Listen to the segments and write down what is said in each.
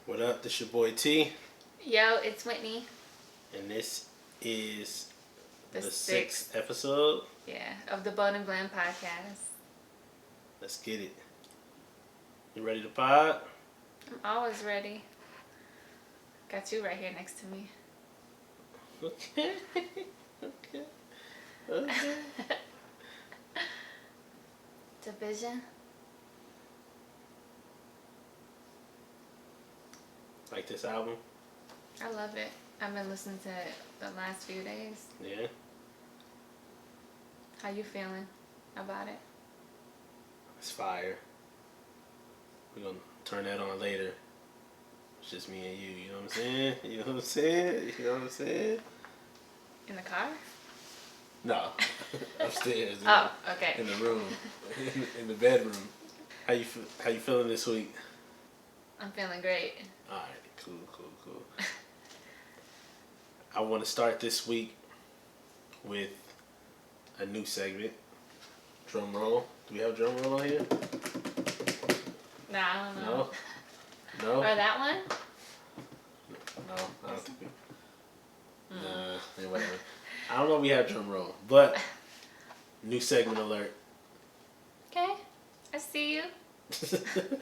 What up? This your boy T. Yo, it's Whitney. And this is the sixth episode. Yeah, of the Bold and Blend podcast. Let's get it. You ready to pod? I'm always ready. Got you right here next to me. Okay. Okay. Division. Like this album? I love it. I've been listening to it the last few days. Yeah. How you feeling about it? It's fire. We're gonna turn that on later. It's just me and you know what I'm saying? You know what I'm saying? You know what I'm saying? In the car? No. Upstairs. Okay. In the room. in the bedroom. How you feeling this week? I'm feeling great. Alright, cool. I want to start this week with a new segment. Drum roll. Do we have drum roll on here? Nah, I don't know. No? Or that one? No, I don't think we... Nah, whatever. I don't know if we have drum roll, but new segment alert. Okay, I see you.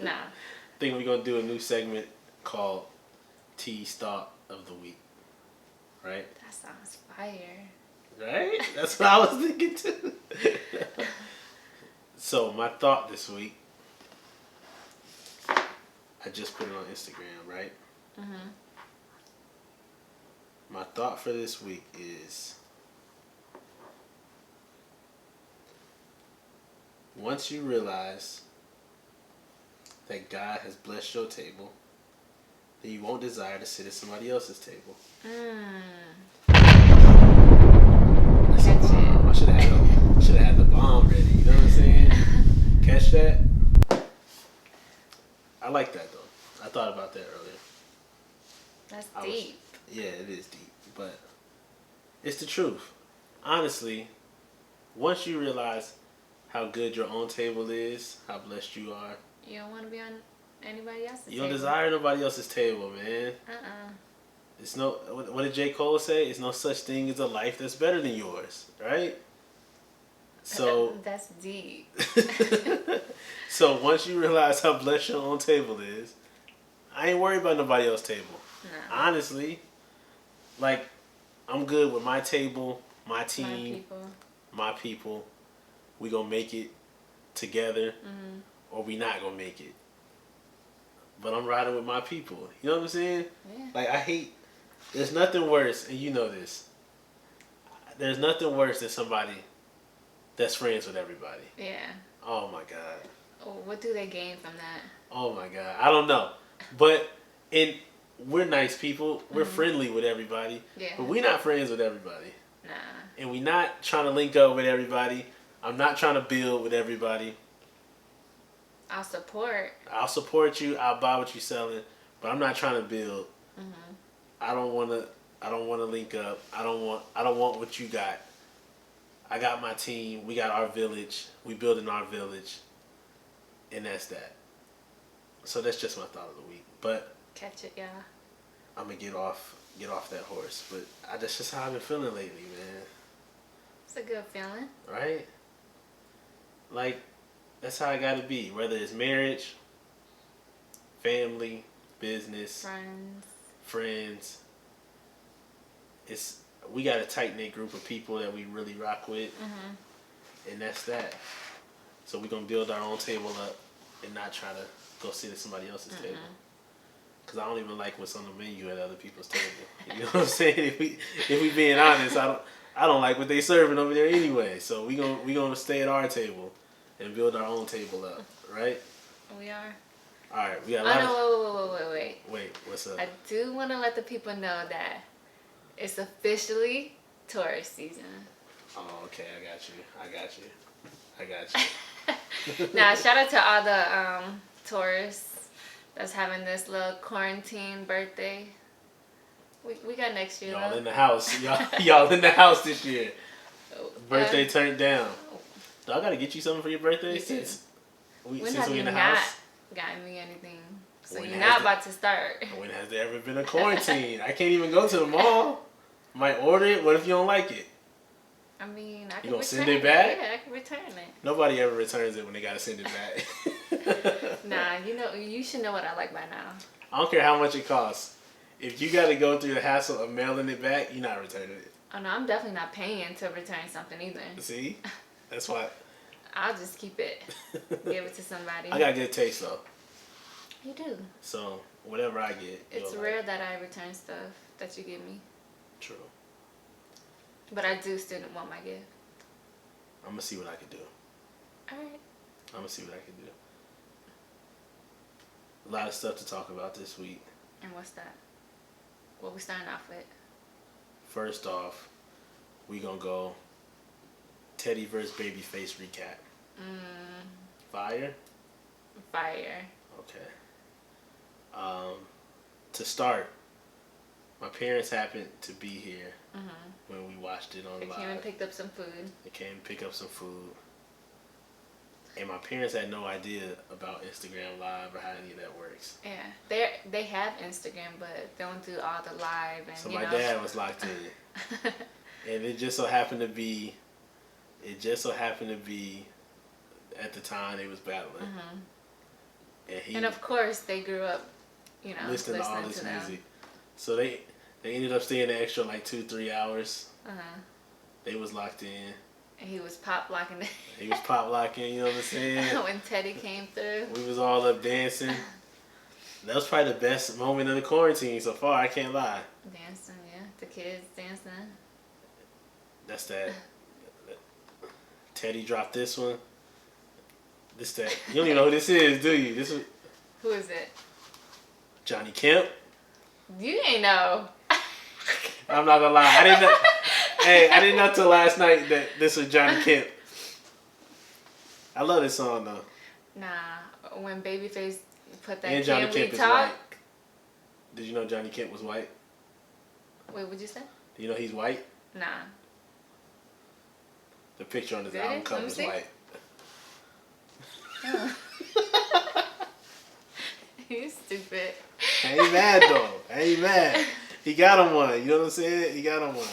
Nah. I think we're going to do a new segment called T's Thought of the Week. Right? That sounds fire. Right? That's what I was thinking too. So, my thought this week, I just put it on Instagram, right? Mm-hmm. My thought for this week is, once you realize that God has blessed your table, then you won't desire to sit at somebody else's table. That's a bomb. I should have had the bomb ready. You know what I'm saying? Catch that? I like that though. I thought about that earlier. That's deep. Yeah, it is deep, but it's the truth. Honestly, once you realize how good your own table is, how blessed you are, You don't want to be on anybody else's table. you don't desire nobody else's table, man. It's no. What did J. Cole say? It's no such thing as a life that's better than yours, right? So that's deep. So once you realize how blessed your own table is, I ain't worried about nobody else's table. No. Honestly, like, I'm good with my table, my team, my people. We gonna make it together, or we not gonna make it. But I'm riding with my people. You know what I'm saying? Yeah. Like, I hate. There's nothing worse, and you know this. There's nothing worse than somebody that's friends with everybody. Yeah. Oh my God. Oh, what do they gain from that? Oh my God. I don't know. But we're nice people. We're friendly with everybody. Yeah. But we're not friends with everybody. Nah. And we're not trying to link up with everybody. I'm not trying to build with everybody. I'll support you. I'll buy what you're selling. But I'm not trying to build. I don't want to link up. I don't want what you got. I got my team. We got our village. We building our village. And that's that. So that's just my thought of the week. But catch it, yeah. I'm gonna get off that horse. But that's just how I've been feeling lately, man. It's a good feeling. Right? Like, that's how I gotta be. Whether it's marriage, family, business, friends. We got a tight-knit group of people that we really rock with. And that's that. So we're gonna build our own table up and not try to go sit at somebody else's table. Cause I don't even like what's on the menu at other people's table. You know what I'm saying? If we being honest, I don't like what they serving over there anyway. So we gonna stay at our table and build our own table up, right? We are. All right, we got a lot Wait. Wait, what's up? I do want to let the people know that it's officially tourist season. Oh, okay, I got you. Now, shout out to all the tourists that's having this little quarantine birthday. We got next year. Y'all in the house. Y'all in the house this year. Birthday turned down. I gotta get you something for your birthday since we in the house. Gotten me anything? So you're not about to start. When has there ever been a quarantine? I can't even go to the mall. Might order it. What if you don't like it? I mean, I can gonna return send it back? Yeah, I can return it. Nobody ever returns it when they gotta send it back. Nah, you should know what I like by now. I don't care how much it costs. If you gotta go through the hassle of mailing it back, you're not returning it. Oh no, I'm definitely not paying to return something either. See? That's why. I'll just keep it. Give it to somebody. I got good taste though. You do. So whatever I get. It's rare that I return stuff that you give me. True. But I do still want my gift. I'm gonna see what I can do. Alright. I'm gonna see what I can do. A lot of stuff to talk about this week. And what's that? What we starting off with? First off, we gonna go Teddy vs. Babyface recap. Fire? Fire. Okay. To start, my parents happened to be here when we watched it on live. They came and picked up some food. They came and picked up some food. And my parents had no idea about Instagram Live or how any of that works. Yeah, they have Instagram, but they don't do all the live. And so my dad was locked in, and it just so happened to be at the time they was battling, and of course they grew up, listening to all this music. So they ended up staying an extra like 2-3 hours. They was locked in. And he was pop locking it. He was pop locking, you know what I'm saying? When Teddy came through. We was all up dancing. That was probably the best moment of the quarantine so far, I can't lie. Dancing, yeah. The kids dancing. That's that. Teddy dropped this one. This that. You don't even know who this is, do you? This is. Who is it? Johnny Kemp. You ain't know. I'm not gonna lie. I didn't know. Hey, I didn't know till last night that this was Johnny Kemp. I love this song though. Nah, when Babyface put that and Johnny Can Kemp We is Talk? white. Did you know Johnny Kemp was white? Wait, what'd you say? Do you know he's white? Nah. The picture on his Did album it? cover Let is me see. white. Oh. You stupid. I ain't mad though. I ain't mad. He got him one. You know what I'm saying? He got him one.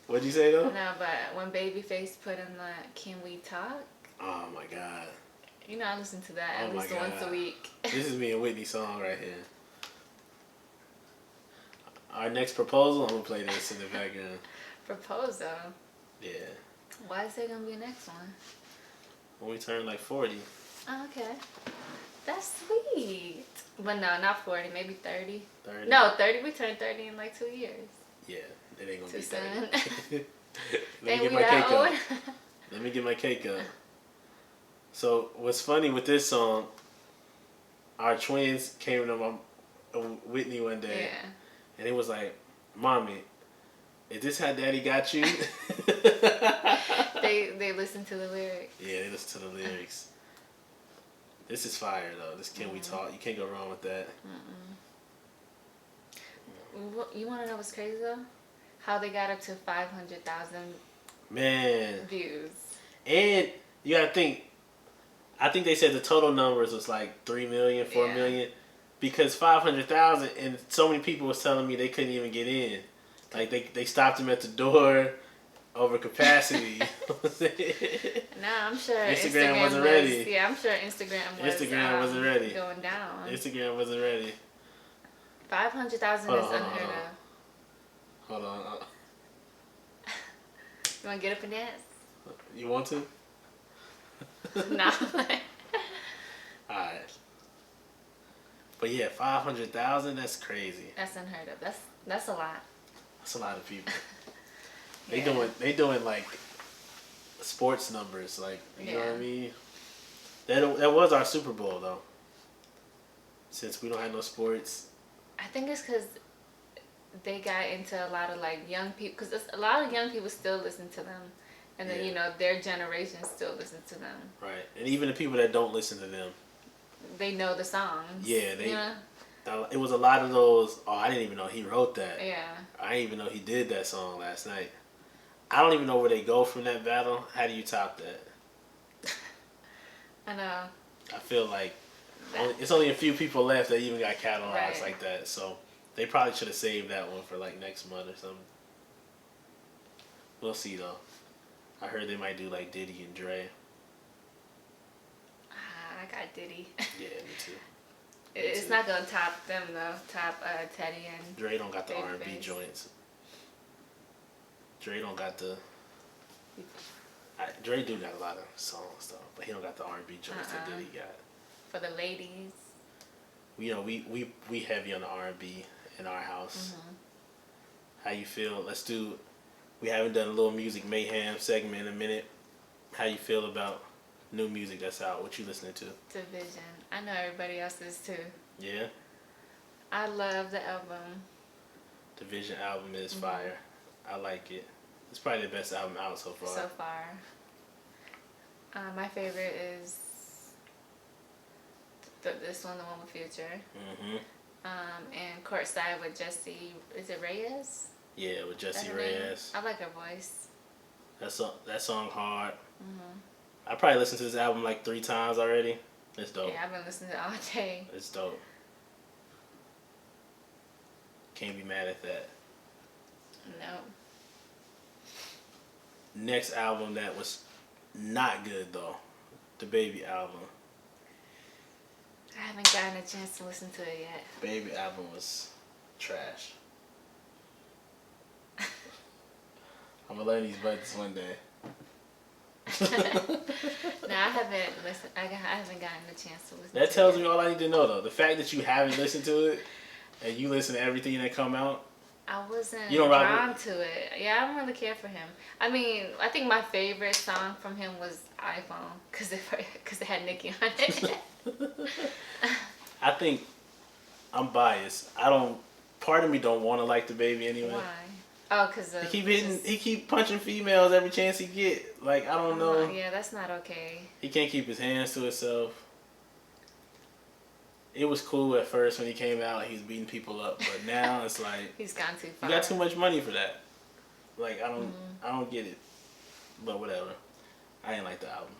What'd you say though? No, but when Babyface put in the Can We Talk? Oh my God. I listen to that at least once a week. This is me and Whitney's song right here. Our next proposal, I'm gonna play this in the background. Proposal? Yeah. Why is there gonna be a next one? When we turn like 40. Oh, okay. That's sweet. But no, not 40, maybe 30. 30. No, 30. We turned 30 in like 2 years. Yeah, it ain't gonna Too be soon. 30. Let Ain't me we get my that cake old? up. Let me get my cake up. So what's funny with this song, our twins came to Whitney one day, Yeah. and it was like, "Mommy, is this how Daddy got you?" They listen to the lyrics. Yeah, they listen to the lyrics. This is fire though. This Can We Talk? You can't go wrong with that. You want to know what's crazy though? How they got up to 500,000 Man. views. And you gotta think. I think they said the total numbers was like 3 million, 4 million, because 500,000, and so many people was telling me they couldn't even get in. Like they stopped them at the door over capacity. Nah, I'm sure Instagram wasn't ready. Yeah, I'm sure Instagram wasn't ready. Going down. Instagram wasn't ready. 500,000 is unheard of. Hold on. You want to get up and dance? You want to? Nah. Alright. But yeah, 500,000, that's crazy. That's unheard of. That's a lot. That's a lot of people. Yeah. They doing like sports numbers, like you know what I mean? That was our Super Bowl though. Since we don't have no sports. I think it's because they got into a lot of like young people, because a lot of young people still listen to them, and then their generation still listen to them. Right, and even the people that don't listen to them, they know the songs. Yeah, it was a lot of those. Oh, I didn't even know he wrote that. Yeah. I didn't even know he did that song last night. I don't even know where they go from that battle. How do you top that? I know. I feel like It's only a few people left that even got catalogs Right. like that. So they probably should have saved that one for like next month or something. We'll see though. I heard they might do like Diddy and Dre. I got Diddy. Yeah, me too. It's not gonna top them though. Top Teddy and Dre don't got the Babyface. R&B joints. Dre don't got the. Dre do got a lot of songs though, but he don't got the R&B joints that Diddy got. For the ladies. You know, we heavy on the R&B in our house. Mm-hmm. How you feel? We haven't done a little music mayhem segment in a minute. How you feel about new music that's out? What you listening to? Division. I know everybody else is too. Yeah. I love the album. Division album is fire. I like it. It's probably the best album out so far. So far. My favorite is this one, the one with Future. Mm-hmm. And Courtside with Jesse. Is it Reyes? Yeah, with Jesse Reyes. I like her voice. That song hard. Mm-hmm. I probably listened to this album like 3 times already. It's dope. Yeah, I've been listening to it all day. It's dope. Can't be mad at that. No. Next album that was not good though, the Baby album. I haven't gotten a chance to listen to it yet. Baby album was trash. I'm gonna learn these buttons one day. No, I haven't listened. I haven't gotten a chance to listen. That to tells it. me all I need to know though. The fact that you haven't listened to it and you listen to everything that come out. I wasn't You don't rock drawn to it. Yeah, I don't really care for him. I mean, I think my favorite song from him was iPhone because it had Nicki on it. I think I'm biased. Part of me don't want to like the Baby anyway. Why? Oh, because he keep punching females every chance he get. Like, I don't know. Yeah, that's not okay. He can't keep his hands to himself. It was cool at first when he came out. He was beating people up, but now it's like He's gone too far. you got too much money for that. Like, I don't get it. But whatever. I ain't like the album.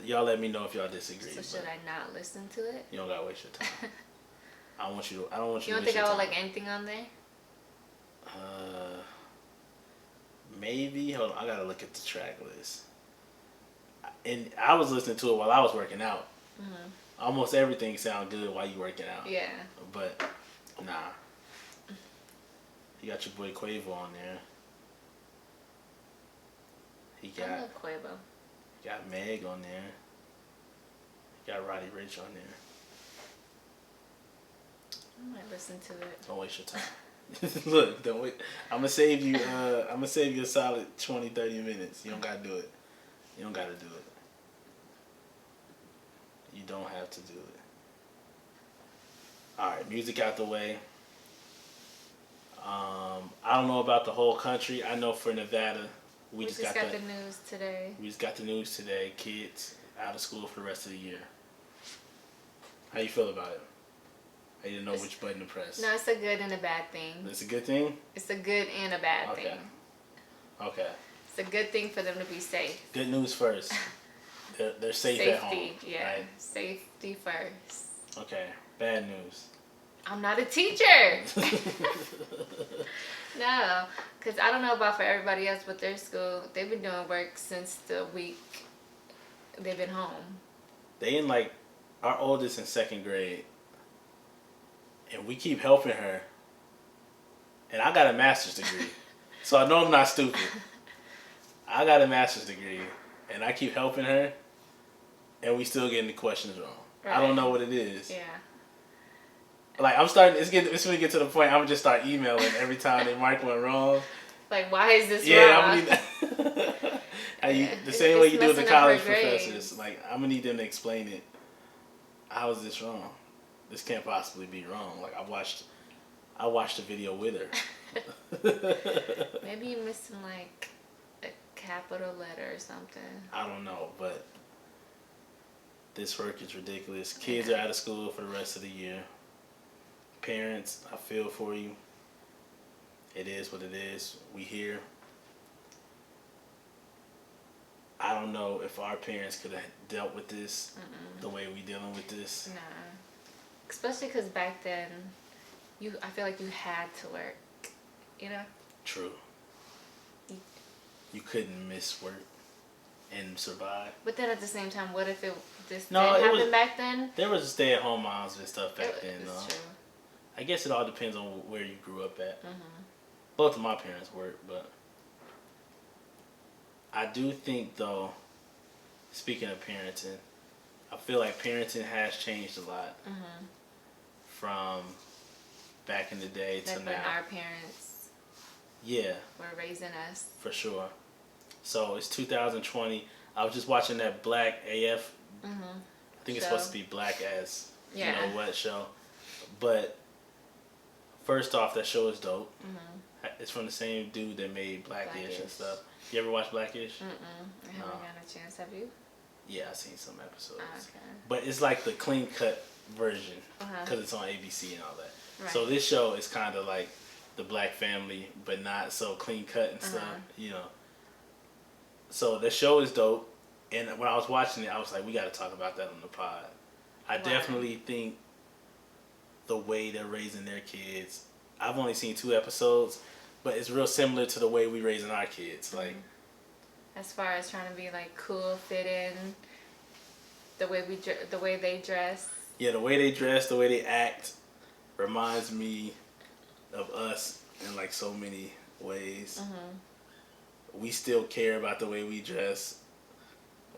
Y'all let me know if y'all disagree. So should I not listen to it? You don't gotta waste your time. I don't want you You to don't waste think your I would time. like anything on there? Maybe. Hold on, I gotta look at the track list. And I was listening to it while I was working out. Mm-hmm. Almost everything sound good while you working out. Yeah. But nah. You got your boy Quavo on there. He I love Quavo. got Meg on there. Got Roddy Ricch on there. I might listen to it. Don't waste your time. Look, don't wait. I'm gonna save you a solid 20, 30 minutes. You don't gotta do it. You don't gotta do it. You don't have to do it. Alright, music out the way. I don't know about the whole country. I know for Nevada, we just got the news today. We just got the news today. Kids out of school for the rest of the year. How you feel about it? I need to know which button to press. No, it's a good and a bad thing. It's a good thing? It's a good and a bad thing. Okay. It's a good thing for them to be safe. Good news first. They're safe at home. Safety, yeah. Right? Safety first. Okay. Bad news. I'm not a teacher. No, because I don't know about for everybody else, but their school, they've been doing work since the week they've been home. They in like, our oldest in 2nd grade. And we keep helping her. And I got a master's degree. So I know I'm not stupid. I got a master's degree. And I keep helping her. And we still getting the questions wrong. Right. I don't know what it is. Yeah. Like, it's going to get to the point I'm going to just start emailing every time they mark one wrong. Like, why is this wrong? Yeah, I'm going to need the same way you do with the college professors. Grades. Like, I'm going to need them to explain it. How is this wrong? This can't possibly be wrong. Like, I watched the video with her. Maybe you're missing, like, a capital letter or something. I don't know, but this work is ridiculous. Kids are out of school for the rest of the year. Parents, I feel for you. It is what it is. We here. I don't know if our parents could have dealt with this the way we dealing with this. Nah. Especially because back then, I feel like you had to work, you know? True. You couldn't miss work and survive. But then at the same time, what if this did it happen back then? There was stay-at-home moms and stuff back then, though. That's true. I guess it all depends on where you grew up at. Both of my parents worked, but I do think, though, speaking of parenting, I feel like parenting has changed a lot from back in the day to like now. when our parents were raising us. For sure. So it's 2020. I was just watching that Black AF. I think it's supposed to be Black as you know what show. But first off, that show is dope. It's from the same dude that made Blackish and stuff. You ever watch Blackish? I haven't gotten a chance. Have you? Yeah, I've seen some episodes. Okay. But it's like the clean cut version because it's on ABC and all that. Right. So this show is kind of like the Black family, but not so clean cut and stuff, you know. So the show is dope, and when I was watching it, I was like, we got to talk about that on the pod. I definitely think the way they're raising their kids, I've only seen 2 episodes, but it's real similar to the way we raising our kids. Like, as far as trying to be like cool, fit in, the way they dress. Yeah, the way they dress, the way they act, reminds me of us in like so many ways. We still care about the way we dress.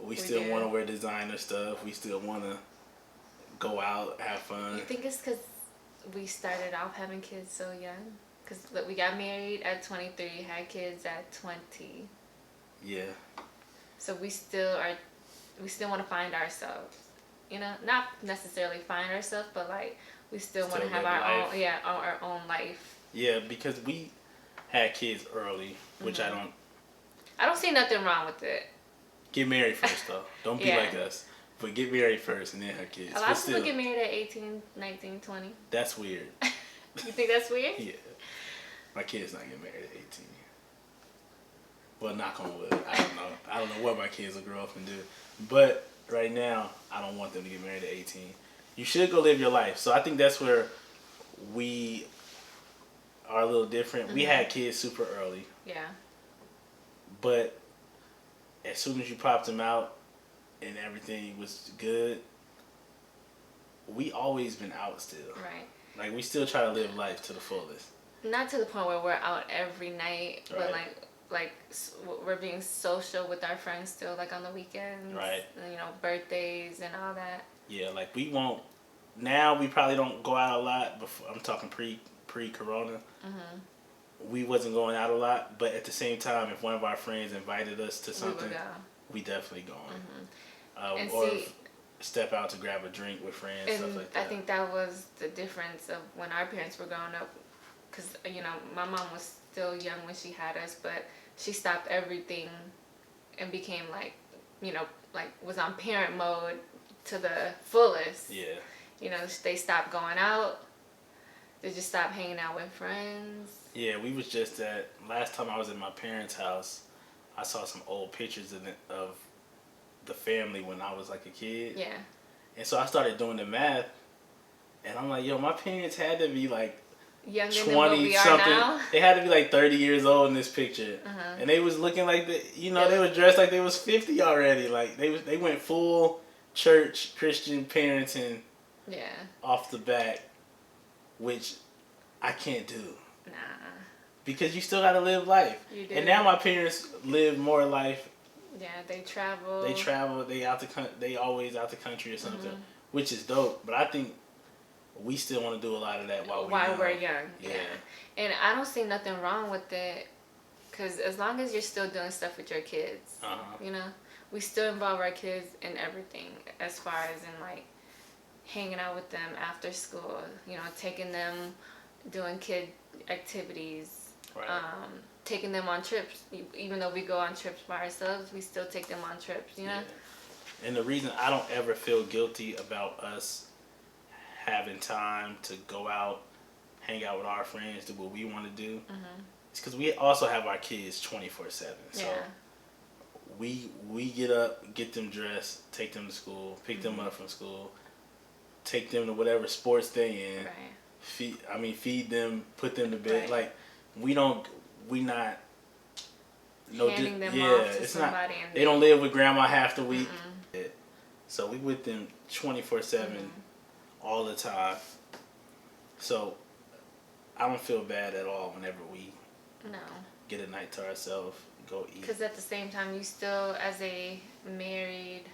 We still want to wear designer stuff. We still want to go out, have fun. You think it's because we started off having kids so young? Because we got married at 23, had kids at 20. Yeah. So we still want to find ourselves. You know, not necessarily find ourselves, but like we still want to have our own life. Yeah, because we had kids early, which I don't see nothing wrong with it. Get married first, though. Don't be like us. But get married first and then have kids. A lot of people get married at 18, 19, 20. That's weird. You think that's weird? Yeah. My kid's not getting married at 18. Well, knock on wood. I don't know. I don't know what my kids will grow up and do. But right now, I don't want them to get married at 18. You should go live your life. So I think that's where we are a little different. We had kids super early. Yeah. But as soon as you popped them out and everything was good, we always been out still. Right. Like, we still try to live life to the fullest. Not to the point where we're out every night, but like we're being social with our friends still, like on the weekends. Right. And, you know, birthdays and all that. Yeah, like we won't. Now we probably don't go out a lot. Before I'm talking pre-corona. We wasn't going out a lot, but at the same time, if one of our friends invited us to something, we definitely going. Or step out to grab a drink with friends, and stuff like that. I think that was the difference of when our parents were growing up, because you know my mom was still young when she had us, but she stopped everything and became like, you know, like was on parent mode to the fullest. Yeah. You know, they stopped going out. They just stopped hanging out with friends. Yeah, we was just at, last time I was at my parents' house, I saw some old pictures of the family when I was like a kid. Yeah. And so I started doing the math, and I'm like, yo, my parents had to be like younger 20 than what we something. Are now. They had to be like 30 years old in this picture. And they was looking like they were dressed like they was 50 already. Like they went full church Christian parenting. Yeah. Off the bat, which I can't do. Nah. Because you still gotta live life. You do. And now my parents live more life. Yeah, they travel. They always out the country or something, which is dope. But I think we still want to do a lot of that while we're young. Yeah. And I don't see nothing wrong with it, because as long as you're still doing stuff with your kids, you know, we still involve our kids in everything, as far as in like hanging out with them after school, you know, taking them, doing kid activities, taking them on trips. Even though we go on trips by ourselves, we still take them on trips, you know? Yeah. And the reason I don't ever feel guilty about us having time to go out, hang out with our friends, do what we want to do, it's because we also have our kids 24/7. So we get up, get them dressed, take them to school, pick them up from school, take them to whatever sports they in. Right. Feed them, put them to bed. Right. Like we not handing them off to it's somebody. Not. They don't live with grandma half the week. So we with them 24/7, all the time. So I don't feel bad at all whenever we get a night to ourselves, go eat. Because at the same time, you still, as a married,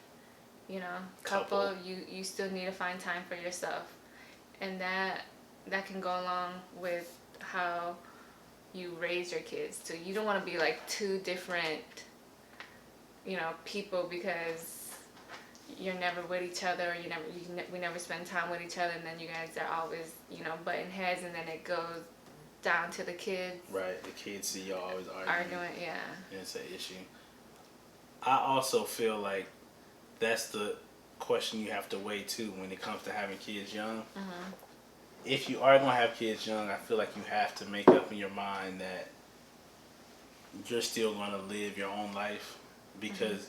couple, you still need to find time for yourself, and that can go along with how you raise your kids too. You don't want to be like two different, people, because you're never with each other, or we never spend time with each other, and then you guys are always, butting heads, and then it goes down to the kids. Right, the kids see y'all always arguing, yeah. And it's an issue. I also feel like that's the question you have to weigh too when it comes to having kids young. If you are gonna have kids young, I feel like you have to make up in your mind that you're still gonna live your own life, because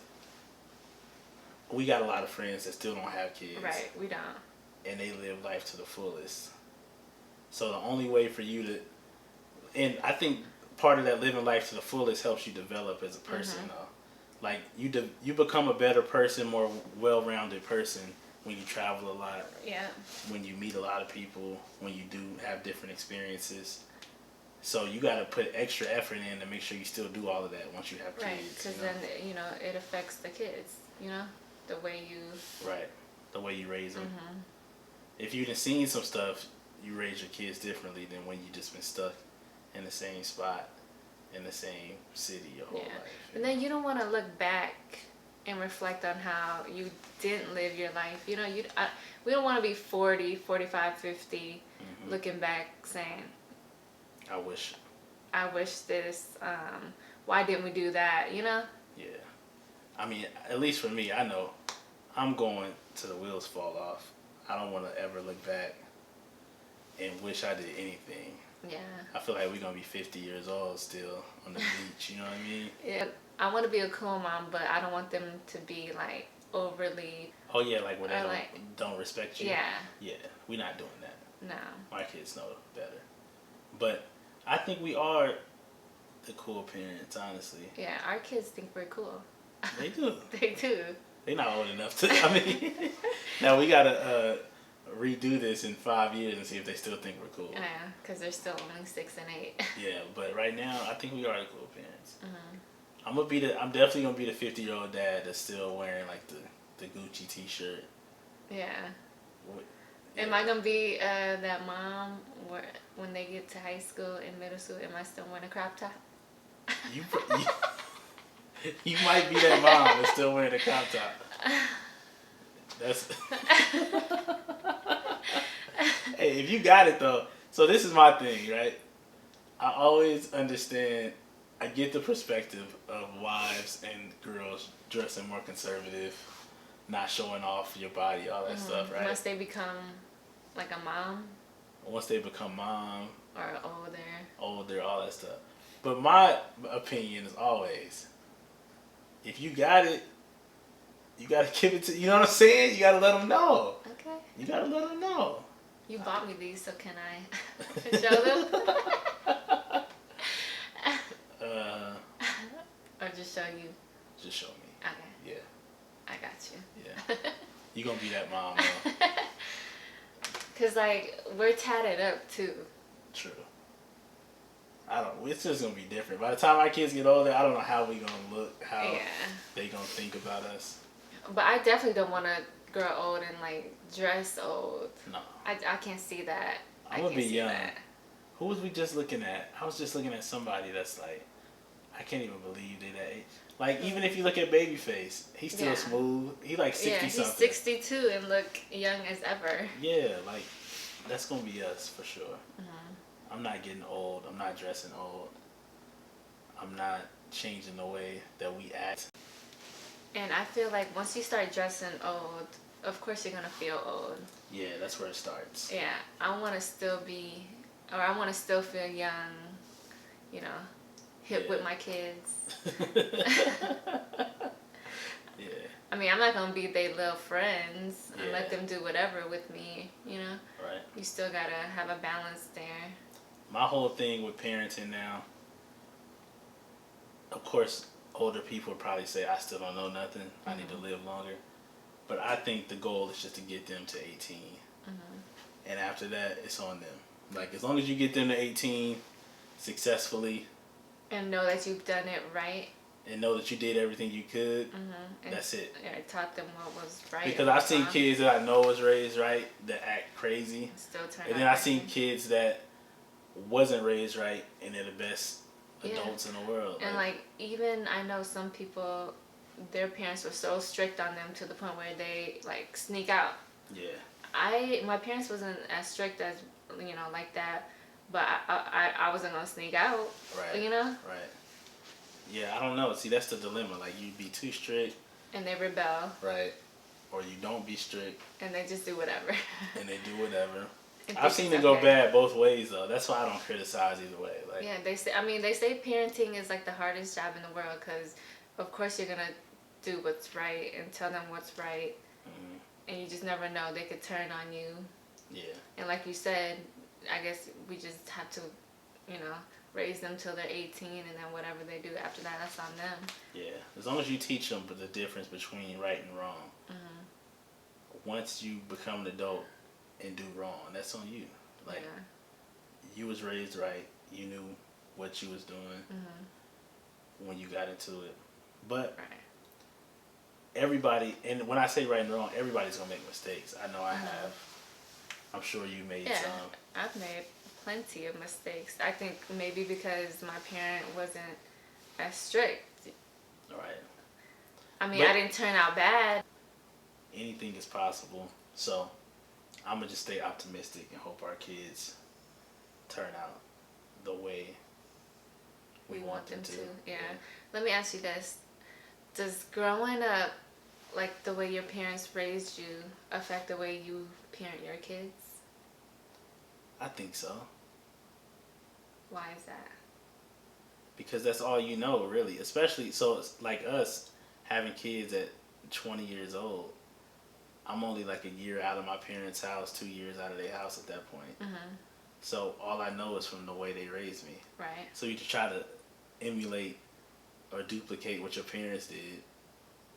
we got a lot of friends that still don't have kids. Right, we don't. And they live life to the fullest. So the only way for you to, and I think part of that living life to the fullest helps you develop as a person, though. Like you become a better person, more well-rounded person when you travel a lot. Yeah. When you meet a lot of people, when you do have different experiences. So you got to put extra effort in to make sure you still do all of that once you have kids. Right, because then, it affects the kids, the way you... Right, the way you raise them. If you've seen some stuff, you raise your kids differently than when you just been stuck in the same spot, in the same city your whole life. And then you don't want to look back and reflect on how you didn't live your life. We don't want to be 40, 45, 50, looking back saying, I wish this, why didn't we do that, Yeah. I mean, at least for me, I know I'm going to the wheels fall off. I don't want to ever look back and wish I did anything. Yeah. I feel like we're going to be 50 years old still on the beach, you know what I mean? Yeah. I want to be a cool mom, but I don't want them to be, like, overly... Oh, yeah, like where they don't respect you? Yeah. Yeah, we're not doing that. No. My kids know better. But I think we are the cool parents, honestly. Yeah, our kids think we're cool. They do. They do. They're not old enough to, now we got to redo this in 5 years and see if they still think we're cool. Yeah, because they're still only 6 and 8. Yeah, but right now, I think we are the cool parents. I'm definitely gonna be the 50-year-old dad that's still wearing like the Gucci T-shirt. Yeah. Am I gonna be that mom where when they get to high school and middle school, am I still wearing a crop top? You might be that mom that's still wearing a crop top. That's. Hey, if you got it though. So this is my thing, right? I always understand. I get the perspective of wives and girls dressing more conservative, not showing off your body, all that stuff, right? Once they become like a mom. Once they become mom. Or older, all that stuff. But my opinion is always, if you got it, you got to give it to, you know what I'm saying? You got to let them know. Okay. You got to let them know. You bought me these, so can I show them? Or just show you? Just show me. Okay. Yeah. I got you. Yeah. You gonna be that mom, though. Cause like we're tatted up too. True. It's just gonna be different. By the time our kids get older, I don't know how we gonna look, how they gonna think about us. But I definitely don't want to grow old and like dress old. No. I can't see that. I'm gonna be young. That. Who was we just looking at? I was just looking at somebody that's like, I can't even believe they that age. Like, even if you look at Babyface, he's still smooth. He like 60 something. Yeah, he's 62 and look young as ever. Yeah, like, that's going to be us for sure. I'm not getting old. I'm not dressing old. I'm not changing the way that we act. And I feel like once you start dressing old, of course you're going to feel old. Yeah, that's where it starts. Yeah, I want to still feel young, hip with my kids. Yeah. I mean, I'm not gonna be their little friends and let them do whatever with me, you know? Right. You still gotta have a balance there. My whole thing with parenting now, of course, older people would probably say, I still don't know nothing. I need to live longer. But I think the goal is just to get them to 18. And after that, it's on them. Like, as long as you get them to 18 successfully. And know that you've done it right. And know that you did everything you could. That's it. Yeah, I taught them what was right. Because I've seen kids that I know was raised right that act crazy. Still turn and then I've seen kids that wasn't raised right and they're the best adults in the world. And like even I know some people, their parents were so strict on them to the point where they like sneak out. Yeah. My parents wasn't as strict as, you know, like that, but I wasn't gonna sneak out. Right. You know. Right. Yeah, I don't know. See, that's the dilemma. Like, you be too strict. And they rebel. Right. Or you don't be strict. And they just do whatever. And they do whatever. I've seen it go bad both ways, though. That's why I don't criticize either way. Like, yeah, they say parenting is like the hardest job in the world because, of course, you're gonna do what's right and tell them what's right, and you just never know, they could turn on you. Yeah. And like you said, I guess we just have to, you know, raise them till they're 18, and then whatever they do after that, that's on them. Yeah, as long as you teach them the difference between right and wrong. Once you become an adult and do wrong, that's on you. Like, you was raised right. You knew what you was doing when you got into it. But everybody, and when I say right and wrong, everybody's gonna make mistakes. I know I have. I'm sure you made some. I've made plenty of mistakes. I think maybe because my parent wasn't as strict. Right. I mean, I didn't turn out bad. Anything is possible. So I'm going to just stay optimistic and hope our kids turn out the way we want them to. Yeah. Let me ask you this. Does growing up, like the way your parents raised you, affect the way you parent your kids? I think so. Why is that? Because that's all you know, really. Especially, so it's like us having kids at 20 years old. I'm only like a year out of my parents' house, 2 years out of their house at that point. So all I know is from the way they raised me. Right. So you just try to emulate or duplicate what your parents did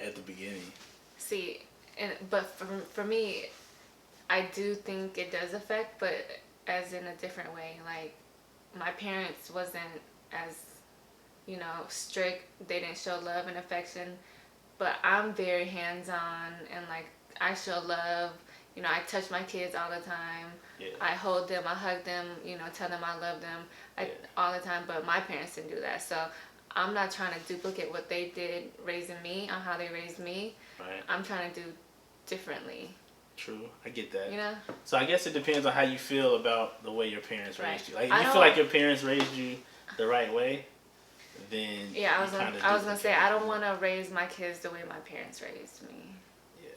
at the beginning. See, but for me, I do think it does affect, but as in a different way. Like, my parents wasn't as, you know, strict. They didn't show love and affection, but I'm very hands-on and like I show love. You know, I touch my kids all the time. I hold them, I hug them, you know, tell them I love them all the time, but my parents didn't do that. So I'm not trying to duplicate what they did raising me on how they raised me. Right. I'm trying to do differently. True, I get that. You know? So I guess it depends on how you feel about the way your parents raised you. Like, if you feel like your parents raised you the right way, then I was gonna say I don't want to raise my kids the way my parents raised me. Yeah.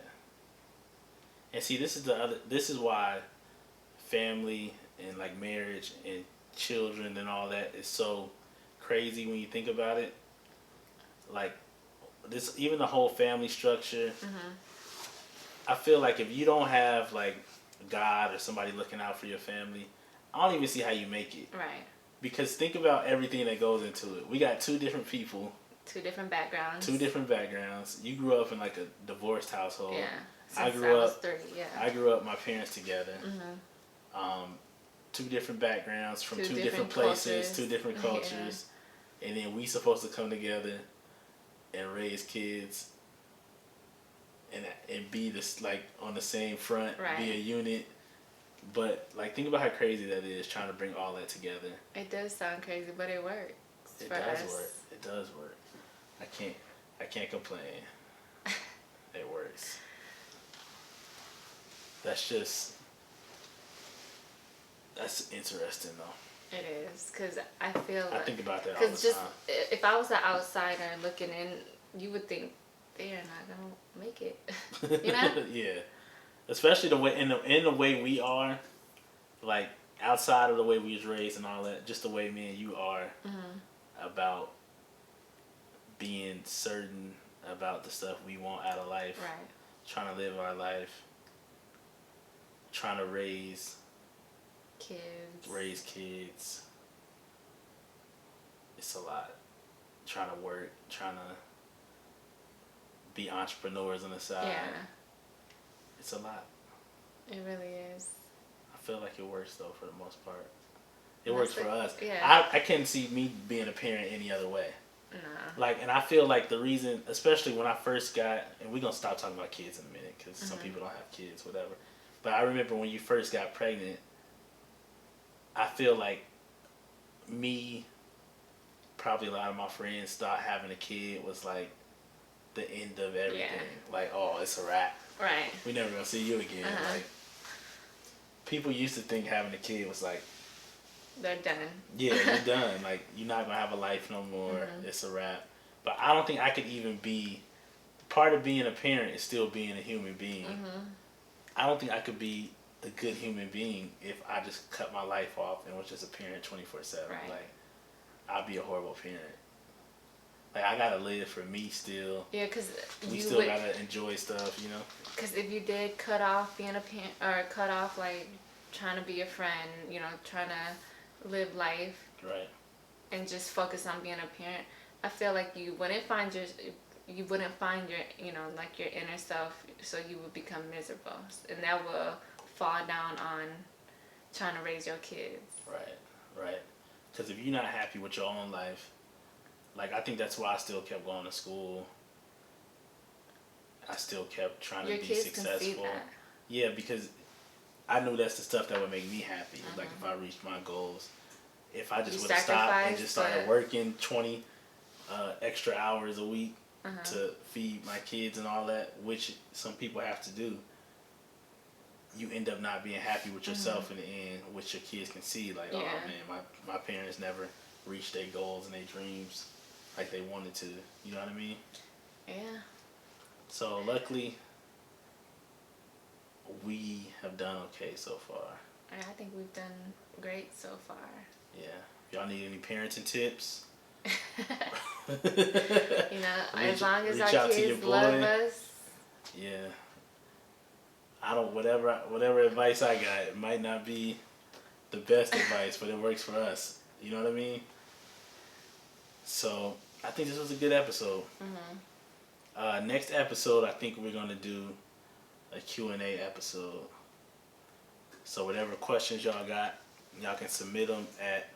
And see, this is why family and like marriage and children and all that is so crazy when you think about it. Like, this, even the whole family structure. I feel like if you don't have like God or somebody looking out for your family, I don't even see how you make it. Right. Because think about everything that goes into it. We got two different people. Two different backgrounds. You grew up in like a divorced household. Yeah. I grew up 30, I grew up my parents together. Two different backgrounds from two different places, two different cultures. And then we supposed to come together and raise kids and be this like on the same front, be a unit. But like, think about how crazy that is, trying to bring all that together. It does sound crazy, but it works. It does work. I can't complain. It works. That's interesting though. It is, because I feel like, I think about that all the time. Because if I was an outsider looking in, you would think they're not gonna make it. You know? Yeah. Especially the way in the way we are, like outside of the way we was raised and all that, just the way me and you are. about being certain about the stuff we want out of life. Right. Trying to live our life. Trying to raise kids. It's a lot. Trying to work. Trying to be entrepreneurs on the side. Yeah. It's a lot. It really is. I feel like it works though for the most part. It works for us. Yeah. I can't see me being a parent any other way. Nah. Like, and I feel like the reason, especially when I first got, and we're gonna stop talking about kids in a minute because some people don't have kids, whatever. But I remember when you first got pregnant, I feel like me, probably a lot of my friends thought having a kid was like the end of everything. Yeah. Like, oh, it's a wrap. Right. We never gonna see you again. Like, people used to think having a kid was like, they're done. Yeah, you're done. Like, you're not gonna have a life no more. It's a wrap. But I don't think I could even be. Part of being a parent is still being a human being. I don't think I could be a good human being if I just cut my life off and was just a parent 24/7. Right. Like, I'd be a horrible parent. Like, I gotta live for me still. Yeah, because we still gotta enjoy stuff, you know. Because if you did cut off being a parent, or cut off like trying to be a friend, you know, trying to live life, right, and just focus on being a parent, I feel like you wouldn't find your, you know, like your inner self, so you would become miserable, and that will fall down on trying to raise your kids. Right. Because if you're not happy with your own life, like, I think that's why I still kept going to school. I still kept trying to be successful. Can see that. Yeah, because I knew that's the stuff that would make me happy. Like, if I reached my goals, if I just would have stopped and just started working 20 extra hours a week to feed my kids and all that, which some people have to do, you end up not being happy with yourself in the end, which your kids can see. Like, oh man, my parents never reached their goals and their dreams like they wanted to. You know what I mean? Yeah. So luckily, we have done okay so far. I think we've done great so far. Yeah. If y'all need any parenting tips, you know, as long as our kids love us. Yeah. I don't, whatever advice I got, it might not be the best advice, but it works for us. You know what I mean? So I think this was a good episode. Next episode, I think we're going to do a Q&A episode. So whatever questions y'all got, y'all can submit them at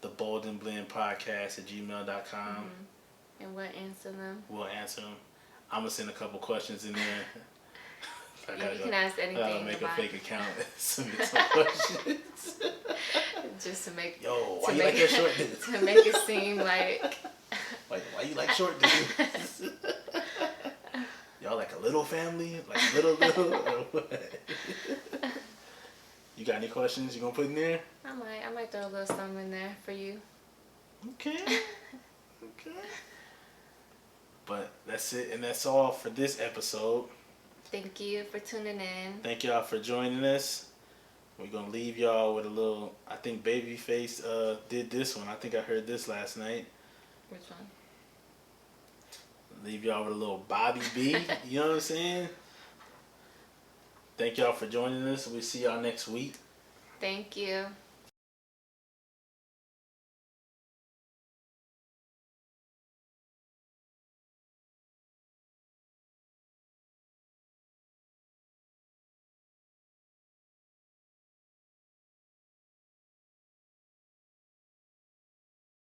theboldandblendpodcast@gmail.com. And we'll answer them. I'm going to send a couple questions in there. You can ask anything. I gotta make a fake account and submit some questions. Just to make. Yo, why you like that short dude? To make it seem like. Why you like short dudes? Y'all like a little family? Like little or what? You got any questions you gonna put in there? I might throw a little something in there for you. Okay. But that's it, and that's all for this episode. Thank you for tuning in. Thank y'all for joining us. We're going to leave y'all with a little, I think Babyface did this one. I think I heard this last night. Which one? Leave y'all with a little Bobby B. You know what I'm saying? Thank y'all for joining us. We'll see y'all next week. Thank you.